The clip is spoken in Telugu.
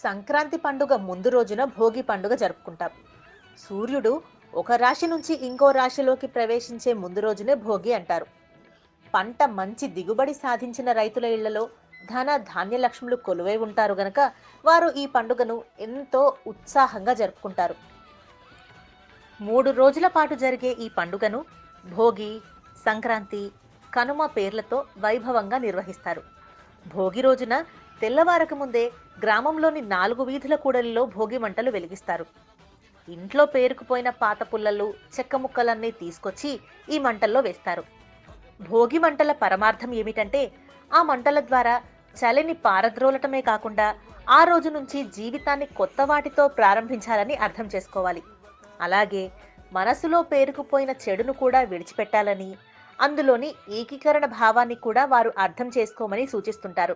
సంక్రాంతి పండుగ ముందు రోజున భోగి పండుగ జరుపుకుంటాం. సూర్యుడు ఒక రాశి నుంచి ఇంకో రాశిలోకి ప్రవేశించే ముందు రోజునే భోగి అంటారు. పంట మంచి దిగుబడి సాధించిన రైతుల ఇళ్లలో ధన ధాన్య లక్ష్ములు కొలువై ఉంటారు గనక వారు ఈ పండుగను ఎంతో ఉత్సాహంగా జరుపుకుంటారు. 3 రోజుల పాటు జరిగే ఈ పండుగను భోగి, సంక్రాంతి, కనుమ పేర్లతో వైభవంగా నిర్వహిస్తారు. భోగి రోజున తెల్లవారక ముందే గ్రామంలోని 4 వీధుల కూడలిలో భోగి మంటలు వెలిగిస్తారు. ఇంట్లో పేరుకుపోయిన పాత పుల్లలు, చెక్క ముక్కలన్నీ తీసుకొచ్చి ఈ మంటల్లో వేస్తారు. భోగి మంటల పరమార్థం ఏమిటంటే ఆ మంటల ద్వారా చలిని పారద్రోలటమే కాకుండా ఆ రోజు నుంచి జీవితాన్ని కొత్త వాటితో ప్రారంభించాలని అర్థం చేసుకోవాలి. అలాగే మనసులో పేరుకుపోయిన చెడును కూడా విడిచిపెట్టాలని, అందులోని ఏకీకరణ భావాన్ని కూడా వారు అర్థం చేసుకోమని సూచిస్తుంటారు.